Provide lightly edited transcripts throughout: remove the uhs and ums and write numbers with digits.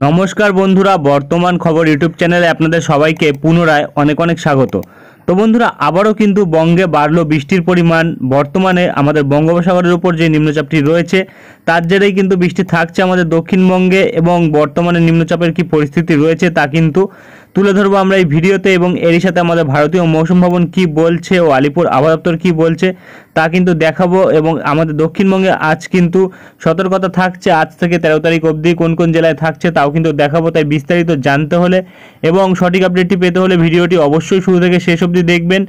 নমস্কার বন্ধুরা, বর্তমান খবর ইউটিউব চ্যানেলে আপনাদের সবাইকে পুনরায় অনেক অনেক স্বাগত। তো বন্ধুরা, আবারও কিন্তু বঙ্গে বাড়লো বৃষ্টির পরিমাণ। বর্তমানে আমাদের বঙ্গোপসাগরের উপর যে নিম্নচাপটি রয়েছে তার জেরেই কিন্তু বৃষ্টি থাকছে আমাদের দক্ষিণবঙ্গে, এবং বর্তমানে নিম্নচাপের কি পরিস্থিতি রয়েছে তা কিন্তু তুলে ধরবো আমরা এই ভিডিওতে, এবং এরই সাথে আমাদের ভারতীয় মৌসুম ভবন কি বলছে ও আলিপুর আবহাওয়া দপ্তর কি বলছে তা কিন্তু দেখাবো। এবং আমাদের দক্ষিণবঙ্গে আজ কিন্তু সতর্কতা থাকছে, আজ থেকে 13 তারিখ অবধি কোন কোন জেলায় থাকছে তাও কিন্তু দেখাবো। তাই বিস্তারিত জানতে হলে এবং সঠিক আপডেটটি পেতে হলে ভিডিওটি অবশ্যই শুরু থেকে শেষ অবধি দেখবেন,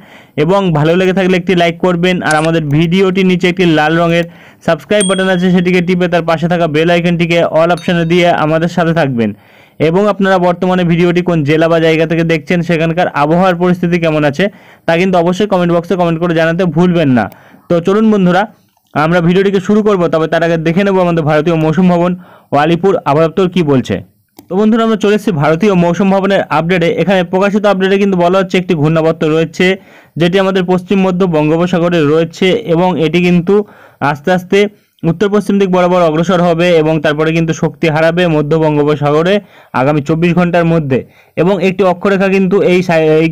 এবং ভালো লেগে থাকলে একটি লাইক করবেন। আর আমাদের ভিডিওটির নিচে একটি লাল রঙের সাবস্ক্রাইব বাটন আছে, সেটিকে টিপে তার পাশে থাকা বেল আইকনটিকে অল অপশানে দিয়ে আমাদের সাথে থাকবেন। এবং আপনারা বর্তমানে ভিডিওটি কোন জেলা বা জায়গা থেকে দেখছেন, সেখানকার আবহাওয়ার পরিস্থিতি কেমন আছে তা কিন্তু অবশ্যই কমেন্ট বক্সে কমেন্ট করে জানাতে ভুলবেন না। তো চলুন বন্ধুরা, আমরা ভিডিওটিকে শুরু করব, তবে তার আগে দেখে নেব আমাদের ভারতীয় মৌসুম ভবন ও আলিপুর আবহাওয়া দপ্তর কী বলছে। তো বন্ধুরা, আমরা চলে এসেছি ভারতীয় মৌসুম ভবনের আপডেটে। এখানে প্রকাশিত আপডেটে কিন্তু বলা হচ্ছে একটি ঘূর্ণাবর্ত রয়েছে, যেটি আমাদের পশ্চিম মধ্য বঙ্গোপসাগরে রয়েছে, এবং এটি কিন্তু আস্তে আস্তে উত্তর পশ্চিম দিক বরাবর অগ্রসর হবে, এবং তারপরে কিন্তু শক্তি হারাবে মধ্য বঙ্গোপসাগরে আগামী 24 ঘন্টার মধ্যে। এবং একটি অক্ষরেখা কিন্তু এই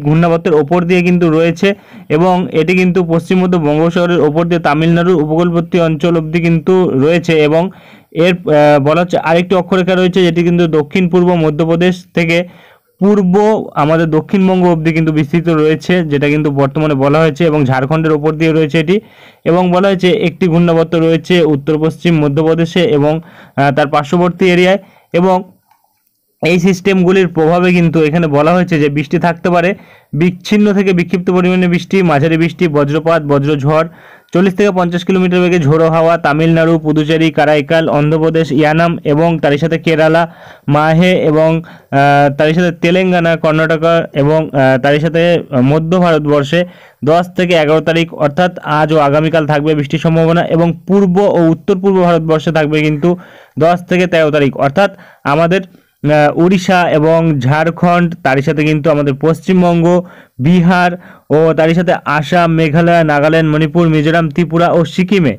ঘূর্ণাবর্তের ওপর দিয়ে কিন্তু রয়েছে, এবং এটি কিন্তু পশ্চিম মধ্য বঙ্গোপসাগরের ওপর দিয়ে তামিলনাড়ুর উপকূলবর্তী অঞ্চল অবধি কিন্তু রয়েছে। এবং এর বলা হচ্ছে আরেকটি অক্ষরেখা রয়েছে, যেটি কিন্তু দক্ষিণ পূর্ব মধ্যপ্রদেশ থেকে পূর্ব আমাদের দক্ষিণবঙ্গ অবধি কিন্তু বিস্তৃত রয়েছে, যেটা কিন্তু বর্তমানে বলা হয়েছে, এবং ঝাড়খণ্ডের ওপর দিয়ে রয়েছে এটি। এবং বলা হয়েছে একটি ঘূর্ণাবর্ত রয়েছে উত্তর পশ্চিম মধ্যপ্রদেশে এবং তার পার্শ্ববর্তী এরিয়ায়। এবং এই সিস্টেমগুলির প্রভাবে কিন্তু এখানে বলা হয়েছে যে বৃষ্টি থাকতে পারে, বিচ্ছিন্ন থেকে বিক্ষিপ্ত পরিমাণে বৃষ্টি, মাঝারি বৃষ্টি, বজ্রপাত, বজ্রঝড়, 40 থেকে 50 কিলোমিটার বেগে ঝোড়ো হাওয়া তামিলনাড়ু, পুদুচেরি, কারাইকাল, অন্ধ্রপ্রদেশ, ইয়ানাম এবং তারই সাথে কেরালা, মাহে এবং তারই সাথে তেলেঙ্গানা, কর্ণাটকা এবং তারই সাথে মধ্য ভারতবর্ষে 10 থেকে 11 তারিখ অর্থাৎ আজ ও আগামীকাল থাকবে বৃষ্টির সম্ভাবনা। এবং পূর্ব ও উত্তর পূর্ব ভারতবর্ষে থাকবে কিন্তু 10 থেকে 13 তারিখ অর্থাৎ আমাদের উড়িষ্যা এবং ঝাড়খণ্ড, তারই সাথে কিন্তু আমাদের পশ্চিমবঙ্গ, বিহার ও তারই সাথে আসাম, মেঘালয়, নাগাল্যান্ড, মণিপুর, মিজোরাম, ত্রিপুরা ও সিকিমে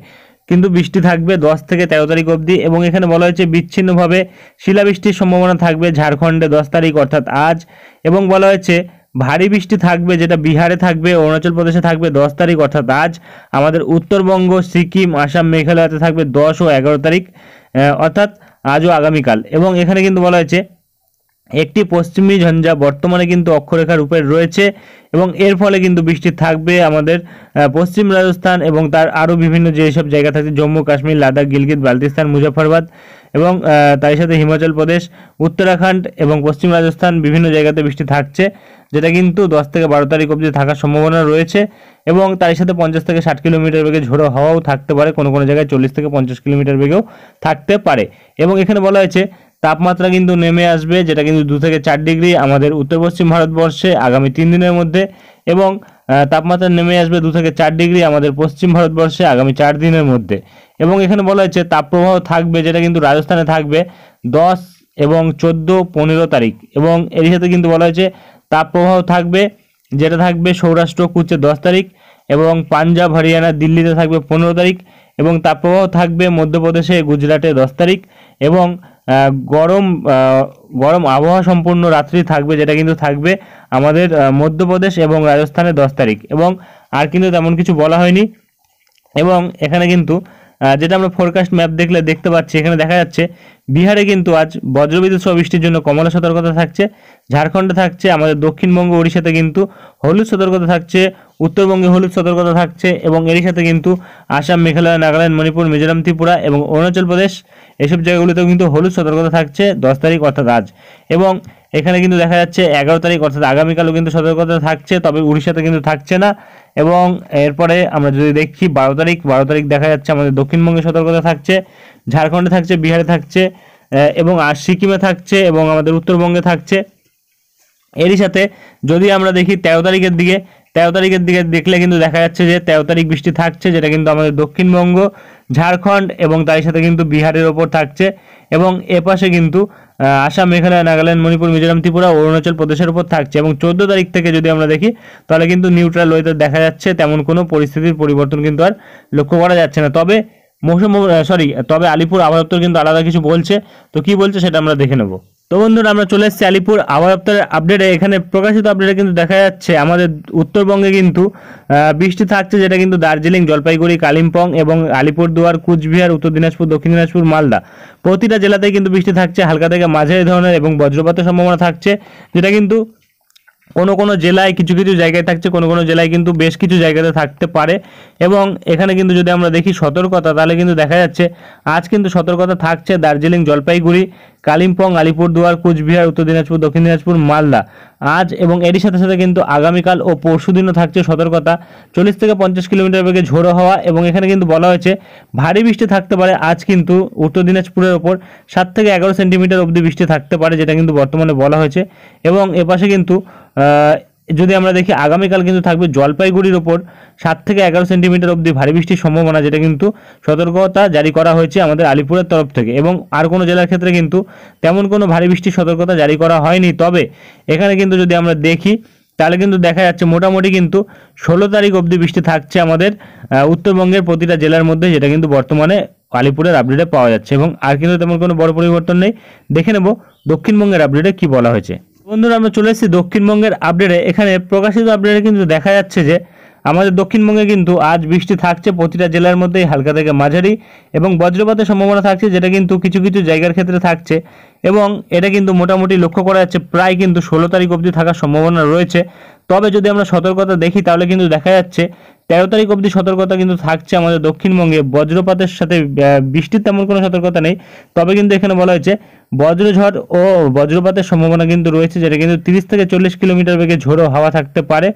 কিন্তু বৃষ্টি থাকবে 10 থেকে 13 তারিখ অবধি। এবং এখানে বলা হয়েছে বিচ্ছিন্নভাবে শিলাবৃষ্টির সম্ভাবনা থাকবে ঝাড়খণ্ডে 10 তারিখ অর্থাৎ আজ। এবং বলা হয়েছে ভারী বৃষ্টি থাকবে, যেটা বিহারে থাকবে, অরুণাচল প্রদেশে থাকবে 10 তারিখ অর্থাৎ আজ। আমাদের উত্তরবঙ্গ, সিকিম, আসাম, মেঘালয়তে থাকবে 10 ও 11 তারিখ অর্থাৎ আজও আগামীকাল। এবং এখানে কিন্তু বলা হয়েছে একটি পশ্চিমী ঝঞ্ঝা বর্তমানে কিন্তু অক্ষরেখার উপরে রয়েছে, এবং এর ফলে কিন্তু বৃষ্টি থাকবে আমাদের পশ্চিম রাজস্থান এবং তার আরও বিভিন্ন যেসব জায়গা থাকছে, জম্মু কাশ্মীর, লাদাখ, গিলগিত বালতিস্তান, মুজফ্ফরবাদ এবং তার সাথে হিমাচল প্রদেশ, উত্তরাখণ্ড এবং পশ্চিম রাজস্থান বিভিন্ন জায়গাতে বৃষ্টি থাকছে, যেটা কিন্তু 10 থেকে 12 তারিখ অবধি থাকার সম্ভাবনা রয়েছে। এবং তার সাথে 50 থেকে 60 কিলোমিটার বেগে ঝোড়ো হাওয়াও থাকতে পারে, কোনো কোনো জায়গায় 40 থেকে 50 কিলোমিটার বেগেও থাকতে পারে। এবং এখানে বলা হয়েছে তাপমাত্রা কিন্তু নেমে আসবে, যেটা কিন্তু 2 থেকে 4 ডিগ্রি আমাদের উত্তর পশ্চিম ভারতবর্ষে আগামী 3 দিনের মধ্যে, এবং তাপমাত্রা নেমে আসবে 2 থেকে 4 ডিগ্রি আমাদের পশ্চিম ভারতবর্ষে আগামী 4 দিনের মধ্যে। এবং এখানে বলা হয়েছে তাপপ্রবাহ থাকবে, যেটা কিন্তু রাজস্থানে থাকবে 10 এবং 14, 15 তারিখ। এবং এর সাথে কিন্তু বলা হয়েছে তাপপ্রবাহ থাকবে, যেটা থাকবে সৌরাষ্ট্র, কুচে 10 তারিখ, এবং পাঞ্জাব, হরিয়ানা, দিল্লিতে থাকবে 15 তারিখ। এবং তাপপ্রবাহ থাকবে মধ্যপ্রদেশে, গুজরাটে 10 তারিখ। এবং গরম গরম আবহাওয়া সম্পূর্ণ রাত্রি থাকবে, যেটা কিন্তু থাকবে আমাদের মধ্যপ্রদেশ এবং রাজস্থানে 10 তারিখ। এবং আর কিন্তু তেমন কিছু বলা হয়নি। এবং এখানে কিন্তু যেটা আমরা ফোরকাস্ট ম্যাপ দেখলে দেখতে পাচ্ছি, এখানে দেখা যাচ্ছে বিহারে কিন্তু আজ বজ্রবিদ্যুৎ সহ বৃষ্টির জন্য কমলা সতর্কতা থাকছে, ঝাড়খণ্ডে থাকছে, আমাদের দক্ষিণবঙ্গ ওড়িশাতে কিন্তু হলুদ সতর্কতা থাকছে, উত্তরবঙ্গে হলুদ সতর্কতা থাকছে, এবং এরই সাথে কিন্তু আসাম, মেঘালয়, নাগাল্যান্ড, মণিপুর, মিজোরাম, ত্রিপুরা এবং অরুণাচল প্রদেশ এসব জায়গাগুলিতেও কিন্তু হলুদ সতর্কতা থাকছে 10 তারিখ অর্থাৎ আজ। এবং এখানে কিন্তু দেখা যাচ্ছে 11 তারিখ অর্থাৎ আগামীকালও কিন্তু সতর্কতা থাকছে, তবে উড়িষ্যাতে কিন্তু থাকছে না। এবং এরপরে আমরা যদি দেখি 12 তারিখ দেখা যাচ্ছে আমাদের দক্ষিণবঙ্গে সতর্কতা থাকছে, ঝাড়খণ্ডে থাকছে, বিহারে থাকছে, এবং আর সিকিমে থাকছে, এবং আমাদের উত্তরবঙ্গে থাকছে। এরই সাথে যদি আমরা দেখি 13 তারিখের দিকে দেখলে কিন্তু দেখা যাচ্ছে যে 13 তারিখ বৃষ্টি থাকছে, যেটা কিন্তু আমাদের দক্ষিণবঙ্গ, ঝাড়খণ্ড এবং তার সাথে কিন্তু বিহারের ওপর থাকছে। এবং এপাশে কিন্তু আসাম, মেঘালয়, নাগাল্যান্ড, মণিপুর, মিজোরাম, ত্রিপুরা, অরুণাচল প্রদেশের উপর থাকছে। এবং 14 তারিখ থেকে যদি আমরা দেখি তাহলে কিন্তু নিউট্রাল ওয়েদার দেখা যাচ্ছে, তেমন কোনো পরিস্থিতির পরিবর্তন কিন্তু আর লক্ষ্য করা যাচ্ছে না। তবে মৌসুম তবে আলিপুর আবহাওয়া দপ্তর কিন্তু আলাদা কিছু বলছে। তো কি বলছে সেটা আমরা দেখে নেব। তো বন্ধুরা আমরা চলে এসেছি আলিপুর আবহাওয়া দপ্তরের আপডেটে। এখানে প্রকাশিত আপডেটে কিন্তু দেখা যাচ্ছে আমাদের উত্তরবঙ্গে কিন্তু বৃষ্টি থাকছে, যেটা কিন্তু দার্জিলিং, জলপাইগুড়ি, কালিম্পং এবং আলিপুরদুয়ার, কুচবিহার, উত্তর দিনাজপুর, দক্ষিণ দিনাজপুর, মালদা প্রতিটা জেলাতেই কিন্তু বৃষ্টি থাকছে, হালকা থেকে মাঝারি ধরনের এবং বজ্রপাতের সম্ভাবনা থাকছে, যেটা কিন্তু কোনো কোনো জেলায় কিছু কিছু জায়গায় থাকছে, কোনো কোনো জেলায় কিন্তু বেশ কিছু জায়গাতে থাকতে পারে। এবং এখানে কিন্তু যদি আমরা দেখি সতর্কতা, তাহলে কিন্তু দেখা যাচ্ছে আজ কিন্তু সতর্কতা থাকছে দার্জিলিং, জলপাইগুড়ি, কালিম্পং, আলিপুরদুয়ার, কুচবিহার, উত্তর দিনাজপুর, দক্ষিণ দিনাজপুর, মালদা আজ এবং এরই সাথে সাথে কিন্তু আগামীকাল ও পরশু দিনও থাকছে সতর্কতা। 40 থেকে 50 কিলোমিটার বেগে ঝোড়ো হওয়া এবং এখানে কিন্তু বলা হয়েছে ভারী বৃষ্টি থাকতে পারে। আজ কিন্তু উত্তর দিনাজপুরের ওপর 7 থেকে 11 সেন্টিমিটার অবধি বৃষ্টি থাকতে পারে, যেটা কিন্তু বর্তমানে বলা হয়েছে। এবং এপাশে কিন্তু যদি আমরা দেখি আগামীকাল কিন্তু থাকবে জলপাইগুড়ির ওপর 7 থেকে 11 সেন্টিমিটার অবধি ভারী বৃষ্টির সম্ভাবনা, যেটা কিন্তু সতর্কতা জারি করা হয়েছে আমাদের আলিপুরের তরফ থেকে। এবং আর কোনো জেলার ক্ষেত্রে কিন্তু তেমন কোনো ভারী বৃষ্টির সতর্কতা জারি করা হয়নি। তবে এখানে কিন্তু যদি আমরা দেখি তাহলে কিন্তু দেখা যাচ্ছে মোটামুটি কিন্তু 16 তারিখ অবধি বৃষ্টি থাকছে আমাদের উত্তরবঙ্গের প্রতিটা জেলার মধ্যে, যেটা কিন্তু বর্তমানে আলিপুরের আপডেটে পাওয়া যাচ্ছে। এবং আর কিন্তু তেমন কোনো বড় পরিবর্তন নেই। দেখে নেব দক্ষিণবঙ্গের আপডেটে কি বলা হয়েছে। বন্ধুরা আমরা চলে এসেছি দক্ষিণবঙ্গের আপডেটে। এখানে প্রকাশিত আপডেটে কিন্তু দেখা যাচ্ছে যে আমাদের দক্ষিণবঙ্গে কিন্তু আজ বৃষ্টি থাকছে প্রতিটা জেলার মধ্যেই, হালকা থেকে মাঝারি এবং বজ্রপাতের সম্ভাবনা থাকছে, যেটা কিন্তু কিছু কিছু জায়গার ক্ষেত্রে থাকছে। এবং এটা কিন্তু মোটামুটি লক্ষ্য করা যাচ্ছে প্রায় কিন্তু 16 তারিখ অবধি থাকার সম্ভাবনা রয়েছে। তবে যদি আমরা সতর্কতা দেখি তাহলে কিন্তু দেখা যাচ্ছে 13 তারিখ অবধি সতর্কতা কিন্তু থাকছে আমাদের দক্ষিণবঙ্গে। বজ্রপাতের সাথে বৃষ্টির তেমন কোনো সতর্কতা নেই, তবে কিন্তু এখানে বলা হয়েছে বজ্রঝড় ও বজ্রপাতের সম্ভাবনা কিন্তু রয়েছে, যেটা কিন্তু 30 থেকে 40 কিলোমিটার বেগে ঝোড়ো হাওয়া থাকতে পারে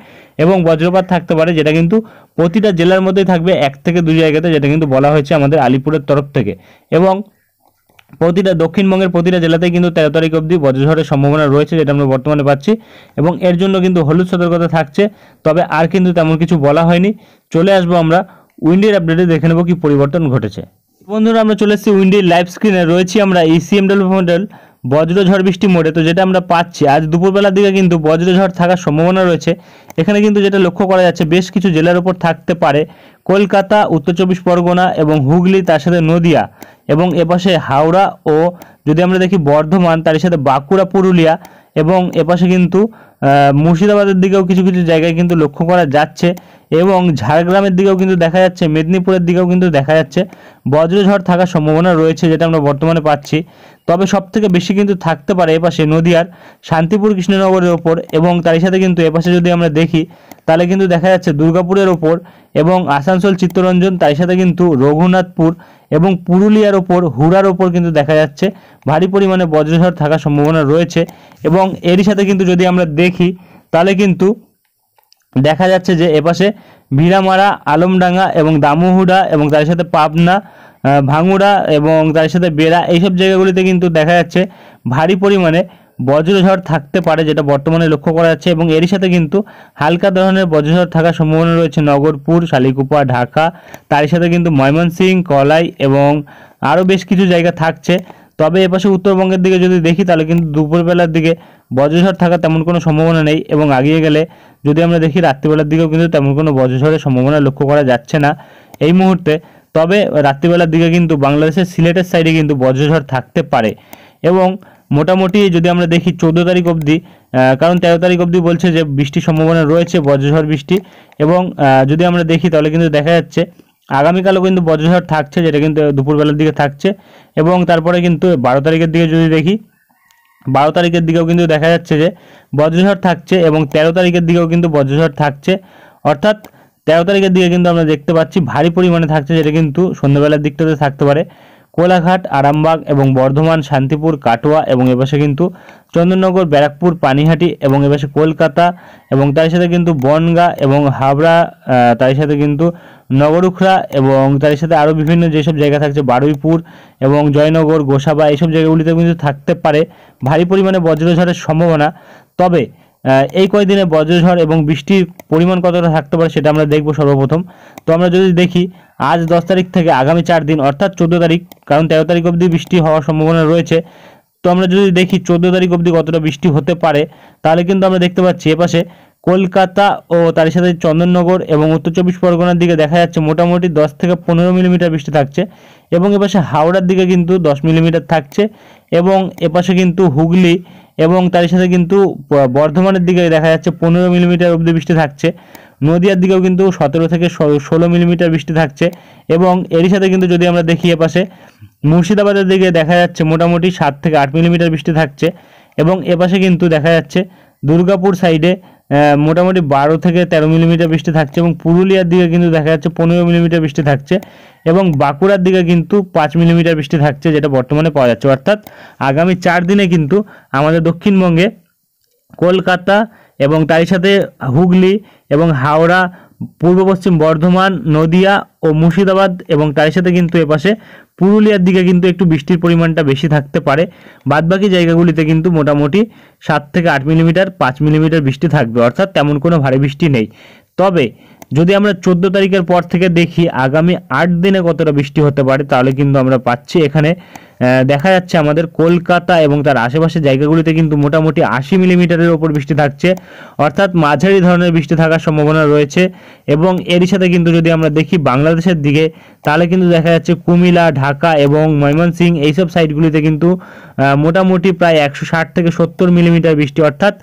এবং বজ্রপাত থাকতে পারে, যেটা কিন্তু প্রতিটা জেলার মধ্যেই থাকবে 1 থেকে 2 জায়গাতে, যেটা কিন্তু বলা হয়েছে আমাদের আলিপুরের তরফ থেকে। এবং প্রতিটা দক্ষিণবঙ্গের প্রতিটা জেলাতেই কিন্তু 13 তারিখ অবধি বজ্রঝড়ের সম্ভাবনা রয়েছে, যেটা আমরা বর্তমানে পাচ্ছি। এবং এর জন্য কিন্তু হলুদ সতর্কতা থাকছে। তবে আর কিন্তু তেমন কিছু বলা হয়নি। চলে আসবো আমরা উইন্ডের আপডেটে, দেখে নেব কি পরিবর্তন ঘটেছে। বন্ধুরা আমরা চলে এসেছি উইন্ডির লাইভ স্ক্রিনে, রয়েছি আমরা ইসিএমডব্লিউ মডেল বজ্রঝড় বৃষ্টি মোডে। তো যেটা আমরা পাচ্ছি আজ দুপুরবেলার দিকে কিন্তু বজ্রঝড় থাকার সম্ভাবনা রয়েছে। এখানে কিন্তু যেটা লক্ষ্য করা যাচ্ছে বেশ কিছু জেলার উপর থাকতে পারে, কলকাতা, উত্তর 24 পরগনা এবং হুগলি, তার সাথে নদিয়া এবং এপাশে হাওড়া ও যদি আমরা দেখি বর্ধমান, তার সাথে বাঁকুড়া, পুরুলিয়া এবং এপাশে কিন্তু মুর্শিদাবাদের দিকেও কিছু কিছু জায়গায় কিন্তু লক্ষ্য করা যাচ্ছে। এবং ঝাড়গ্রামের দিকেও কিন্তু দেখা যাচ্ছে, মেদিনীপুরের দিকেও কিন্তু দেখা যাচ্ছে বজ্রঝড় থাকার সম্ভাবনা রয়েছে, যেটা আমরা বর্তমানে পাচ্ছি। তবে সবথেকে বেশি কিন্তু থাকতে পারে এপাশে নদিয়ার শান্তিপুর, কৃষ্ণনগরের ওপর এবং তার সাথে কিন্তু এপাশে যদি আমরা দেখি তাহলে কিন্তু দেখা যাচ্ছে দুর্গাপুরের ওপর এবং আসানসোল, চিত্তরঞ্জন, তার সাথে কিন্তু রঘুনাথপুর এবং পুরুলিয়ার ওপর, হুড়ার ওপর কিন্তু দেখা যাচ্ছে ভারী পরিমাণে বজ্রঝড় থাকার সম্ভাবনা রয়েছে। এবং এরই সাথে কিন্তু যদি আমরা দেখি তাহলে কিন্তু দেখা যাচ্ছে যে এপাশে ভিড়ামারা, আলমডাঙ্গা এবং দামুহুড়া এবং তার সাথে পাবনা, ভাঙুড়া এবং তার সাথে বেড়া, এইসব জায়গাগুলিতে কিন্তু দেখা যাচ্ছে ভারী পরিমাণে বজ্রঝড় থাকতে পারে, যেটা বর্তমানে লক্ষ্য করা যাচ্ছে। এবং এরই সাথে কিন্তু হালকা ধরনের বজ্রঝড় থাকার সম্ভাবনা রয়েছে নগরপুর, শালিকুপা, ঢাকা, তার সাথে কিন্তু ময়মনসিংহ, কলাই এবং আরও বেশ কিছু জায়গা থাকছে। তবে এপাশে উত্তরবঙ্গের দিকে যদি দেখি তাহলে কিন্তু দুপুরবেলার দিকে বজ্রঝড় থাকার তেমন কোনো সম্ভাবনা নেই। এবং আগিয়ে গেলে যদি আমরা দেখি রাত্রিবেলার দিকেও কিন্তু তেমন কোনো বজ্রঝড়ের সম্ভাবনা লক্ষ্য করা যাচ্ছে না এই মুহূর্তে। তবে রাত্রিবেলার দিকে কিন্তু বাংলাদেশের সিলেটের সাইডে কিন্তু বজ্রঝড় থাকতে পারে। এবং মোটামুটি যদি আমরা দেখি 14 তারিখ অবধি, কারণ 13 তারিখ অবধি বলছে যে বৃষ্টির সম্ভাবনা রয়েছে, বজ্রঝড় বৃষ্টি। এবং যদি আমরা দেখি তাহলে কিন্তু দেখা যাচ্ছে আগামীকালও কিন্তু বজ্রঝড় থাকছে, যেটা কিন্তু দুপুরবেলার দিকে থাকছে। এবং তারপরে কিন্তু 12 তারিখের দিকে যদি দেখি 12 তারিখের দিকেও কিন্তু দেখা যাচ্ছে যে বজ্রঝড় থাকছে এবং 13 তারিখের দিকেও কিন্তু বজ্রঝড় থাকছে। অর্থাৎ 13 তারিখের দিকে কিন্তু আমরা দেখতে পাচ্ছি ভারী পরিমাণে থাকছে, যেটা কিন্তু সন্ধ্যাবেলার দিকটাতে থাকতে পারে কোলাঘাট, আরামবাগ এবং বর্ধমান, শান্তিপুর, কাটোয়া এবং এপাশে কিন্তু চন্দননগর, ব্যারাকপুর, পানিহাটি এবং এপাশে কলকাতা এবং তার সাথে কিন্তু বনগাঁ এবং হাবড়া, তার সাথে কিন্তু নগরুখড়া এবং তার সাথে আরও বিভিন্ন যেসব জায়গা থাকছে বারুইপুর এবং জয়নগর, গোসাবা, এইসব জায়গাগুলিতে কিন্তু থাকতে পারে ভারী পরিমাণে বজ্রঝড়ের সম্ভাবনা। তবে এই কয়েকদিনে বজ্রঝড় এবং বৃষ্টির পরিমাণ কতটা থাকতে পারে সেটা আমরা দেখব সর্বপ্রথম। তো আমরা যদি দেখি আজ 10 তারিখ থেকে আগামী 4 দিন অর্থাৎ 14 তারিখ, কারণ 13 তারিখ অবধি বৃষ্টি হওয়ার সম্ভাবনা রয়েছে। তো আমরা যদি দেখি 14 তারিখ অবধি কতটা বৃষ্টি হতে পারে তাহলে কিন্তু আমরা দেখতে পাচ্ছি এপাশে কলকাতা ও তার সাথে চন্দননগর এবং উত্তর চব্বিশ পরগনার দিকে দেখা যাচ্ছে মোটামুটি 10 থেকে 15 মিলিমিটার বৃষ্টি থাকছে এবং এপাশে হাওড়ার দিকে কিন্তু 10 মিলিমিটার থাকছে এবং এপাশে কিন্তু হুগলি এবং তার সাথে কিন্তু বর্ধমানের দিকে দেখা যাচ্ছে 15 মিলিমিটার অবধি বৃষ্টি থাকছে। নদিয়ার দিকেও কিন্তু 17 থেকে 16 মিলিমিটার বৃষ্টি থাকছে এবং এরই সাথে কিন্তু যদি আমরা দেখি এপাশে মুর্শিদাবাদের দিকে দেখা যাচ্ছে মোটামুটি 7 থেকে 8 মিলিমিটার বৃষ্টি থাকছে এবং এপাশে কিন্তু দেখা যাচ্ছে দুর্গাপুর সাইডে মোটামুটি 12 থেকে 13 মিলিমিটার বৃষ্টি থাকছে এবং পুরুলিয়ার দিকে কিন্তু দেখা যাচ্ছে 15 মিলিমিটার বৃষ্টি থাকছে এবং বাঁকুড়ার দিকে কিন্তু 5 মিলিমিটার বৃষ্টি থাকছে, যেটা বর্তমানে পাওয়া যাচ্ছে। অর্থাৎ আগামী 4 দিনে কিন্তু আমাদের দক্ষিণবঙ্গে কলকাতা এবং তার সাথে হুগলি এবং হাওড়া, পূর্ব পশ্চিম বর্ধমান, নদিয়া ও মুর্শিদাবাদ এবং তার সাথে কিন্তু এপাশে পুরুলিয়ার দিকে কিন্তু একটু বৃষ্টির পরিমাণটা বেশি থাকতে পারে। বাদবাকি জায়গাগুলিতে কিন্তু মোটামুটি 7 থেকে 8 মিলিমিটার 5 মিলিমিটার বৃষ্টি থাকবে, অর্থাৎ তেমন কোনো ভারী বৃষ্টি নেই। তবে যদি আমরা 14 তারিখের পর থেকে দেখি আগামী 8 দিনে কতটা বৃষ্টি হতে পারে, তাহলে কিন্তু আমরা পাচ্ছি এখানে দেখা যাচ্ছে আমাদের কলকাতা এবং তার আশেপাশের জায়গাগুলিতে কিন্তু মোটামুটি 80 মিলিমিটারের ওপর বৃষ্টি থাকছে, অর্থাৎ মাঝারি ধরনের বৃষ্টি থাকার সম্ভাবনা রয়েছে। এবং এরই সাথে কিন্তু যদি আমরা দেখি বাংলাদেশের দিকে, তাহলে কিন্তু দেখা যাচ্ছে কুমিল্লা, ঢাকা এবং ময়মনসিংহ এইসব সাইডগুলিতে কিন্তু মোটামুটি প্রায় 160 থেকে 70 মিলিমিটার বৃষ্টি, অর্থাৎ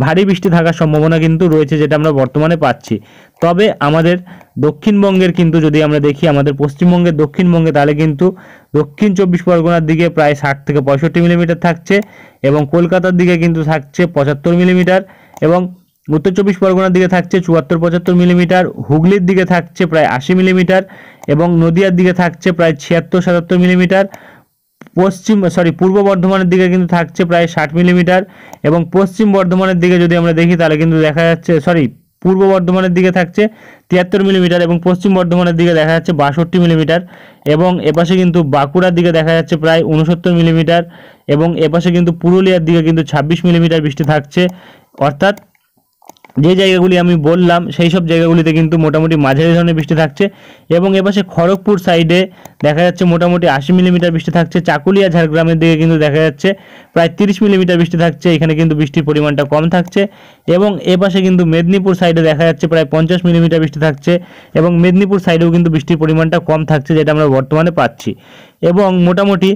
ভারী বৃষ্টি থাকার সম্ভাবনা কিন্তু রয়েছে, যেটা আমরা বর্তমানে পাচ্ছি। তবে আমাদের দক্ষিণবঙ্গের কিন্তু যদি আমরা দেখি আমাদের পশ্চিমবঙ্গের দক্ষিণবঙ্গে, তাহলে কিন্তু দক্ষিণ 24 পরগনার দিকে প্রায় 60 থেকে 65 মিলিমিটার থাকছে এবং কলকাতার দিকে কিন্তু থাকছে 75 মিলিমিটার এবং উত্তর 24 পরগনার দিকে থাকছে 74-75 মিলিমিটার, হুগলির দিকে থাকছে প্রায় 80 মিলিমিটার এবং নদিয়ার দিকে থাকছে প্রায় 76-77 মিলিমিটার, পূর্ব বর্ধমানের দিকে কিন্তু থাকছে প্রায় 60 মিলিমিটার এবং পশ্চিম বর্ধমানের দিকে যদি আমরা দেখি তাহলে কিন্তু দেখা যাচ্ছে পূর্ব বর্ধমানের দিকে থাকছে 73 মিলিমিটার এবং পশ্চিম বর্ধমানের দিকে দেখা যাচ্ছে 62 মিলিমিটার এবং এপাশে কিন্তু বাঁকুড়ার দিকে দেখা যাচ্ছে প্রায় 69 মিলিমিটার এবং এপাশে কিন্তু পুরুলিয়ার দিকে কিন্তু 26 মিলিমিটার বৃষ্টি থাকছে। অর্থাৎ যে জায়গাগুলি আমি বললাম সেই সব জায়গাগুলিতে কিন্তু মোটামুটি মাঝারি ধরনের বৃষ্টি থাকছে এবং এপাশে খড়গপুর সাইডে দেখা যাচ্ছে মোটামুটি 80 মিলিমিটার বৃষ্টি থাকছে। চাকুলিয়া ঝাড়গ্রামের দিকে কিন্তু দেখা যাচ্ছে প্রায় 30 মিলিমিটার বৃষ্টি থাকছে, এখানে কিন্তু বৃষ্টির পরিমাণটা কম থাকছে এবং এপাশে কিন্তু মেদিনীপুর সাইডে দেখা যাচ্ছে প্রায় 50 মিলিমিটার বৃষ্টি থাকছে এবং মেদিনীপুর সাইডেও কিন্তু বৃষ্টির পরিমাণটা কম থাকছে, যেটা আমরা বর্তমানে পাচ্ছি। এবং মোটামুটি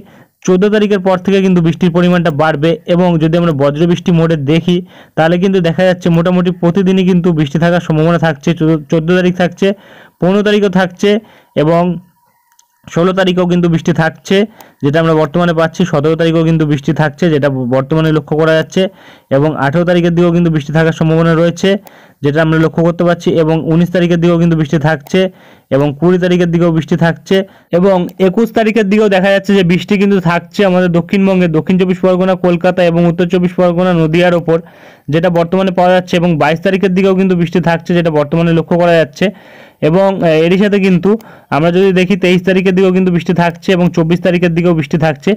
14 তারিখের পর থেকে কিন্তু বৃষ্টির পরিমাণটা বাড়বে এবং যদি আমরা বজ্রবৃষ্টি মোডে দেখি তাহলে কিন্তু দেখা যাচ্ছে মোটামুটি প্রতিদিনই কিন্তু বৃষ্টি থাকার সম্ভাবনা থাকছে। 14 তারিখ থাকছে, 15 তারিখও থাকছে এবং 16 তারিখেও কিন্তু বৃষ্টি থাকছে, যেটা আমরা বর্তমানে পাচ্ছি। 17 তারিখেও কিন্তু বৃষ্টি থাকছে, যেটা বর্তমানে লক্ষ্য করা যাচ্ছে এবং 18 তারিখের দিকেও কিন্তু বৃষ্টি থাকার সম্ভাবনা রয়েছে, যেটা আমরা লক্ষ্য করতে পারছি এবং 19 তারিখের দিকেও কিন্তু বৃষ্টি থাকছে এবং 20 তারিখের দিকেও বৃষ্টি থাকছে এবং 21 তারিখের দিকেও দেখা যাচ্ছে যে বৃষ্টি কিন্তু থাকছে আমাদের দক্ষিণবঙ্গে দক্ষিণ 24 পরগনা, কলকাতা এবং উত্তর 24 পরগনা, নদিয়ার ওপর, যেটা বর্তমানে পাওয়া যাচ্ছে এবং 22 তারিখের দিকেও কিন্তু বৃষ্টি থাকছে, যেটা বর্তমানে লক্ষ্য করা যাচ্ছে। এবং এরই সাথে কিন্তু আমরা যদি দেখি 23 তারিখের দিকেও কিন্তু বৃষ্টি থাকছে এবং 24 তারিখের দিকেও বৃষ্টি থাকছে।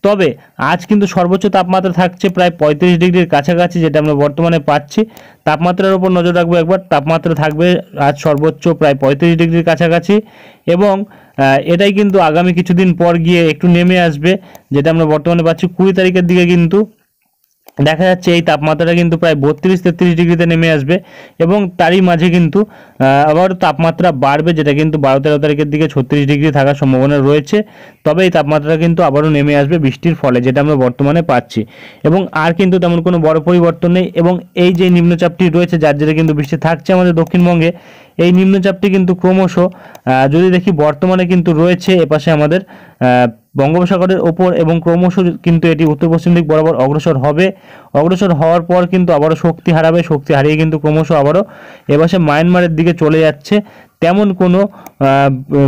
তবে আজ কিন্তু সর্বোচ্চ তাপমাত্রা থাকছে প্রায় 35 ডিগ্রির কাছাকাছি, যেটা আমরা বর্তমানে পাচ্ছি। তাপমাত্রার উপর নজর রাখবো একবার, তাপমাত্রা থাকবে আজ সর্বোচ্চ প্রায় 35 ডিগ্রির কাছাকাছি এবং এটাই কিন্তু আগামী কিছুদিন পর গিয়ে একটু নেমে আসবে, যেটা আমরা বর্তমানে পাচ্ছি। 20 তারিখের দিকে কিন্তু দেখা যাচ্ছে এই তাপমাত্রাটা কিন্তু প্রায় 32-33 ডিগ্রিতে নেমে আসবে এবং তারই মাঝে কিন্তু আবার তাপমাত্রা বাড়বে, যেটা কিন্তু 12-13 তারিখের দিকে 36 ডিগ্রি থাকার সম্ভাবনা রয়েছে। তবে এই তাপমাত্রা কিন্তু আবারও নেমে আসবে বৃষ্টির ফলে, যেটা আমরা বর্তমানে পাচ্ছি এবং আর কিন্তু তেমন কোনো বড় পরিবর্তন নেই। এবং এই যে নিম্নচাপটি রয়েছে যার জেরে কিন্তু বৃষ্টি থাকছে আমাদের দক্ষিণবঙ্গে, এই নিম্নচাপটি কিন্তু ক্রমশ যদি দেখি বর্তমানে কিন্তু রয়েছে এপাশে আমাদের বঙ্গোপসাগরের ওপর এবং ক্রমশ কিন্তু এটি উত্তর পশ্চিম দিক বরাবর অগ্রসর হবে। অগ্রসর হওয়ার পর কিন্তু আবারও শক্তি হারাবে, শক্তি হারিয়ে কিন্তু ক্রমশ আবারও এপাশে মায়ানমারের দিকে চলে যাচ্ছে। তেমন কোনো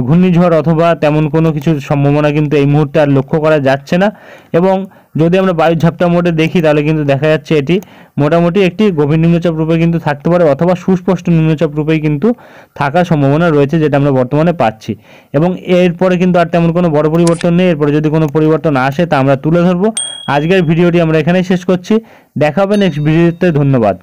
ঘূর্ণিঝড় অথবা তেমন কোনো কিছুর সম্ভাবনা কিন্তু এই মুহূর্তে আর লক্ষ্য করা যাচ্ছে না। এবং যদি আমরা বায়ুর ঝাপটা মোডে দেখি তাহলে কিন্তু দেখা যাচ্ছে এটি মোটামুটি একটি গভীর নিম্নচাপ রূপে কিন্তু থাকতে পারে অথবা সুস্পষ্ট নিম্নচাপ রূপেই কিন্তু থাকার সম্ভাবনা রয়েছে, যেটা আমরা বর্তমানে পাচ্ছি। এবং এরপরে কিন্তু আর তেমন কোনো বড় পরিবর্তন নেই, এরপরে যদি কোনো পরিবর্তন আসে তা আমরা তুলে ধরবো। আজকের ভিডিওটি আমরা এখানেই শেষ করছি, দেখা হবে নেক্সট ভিডিওতে। ধন্যবাদ।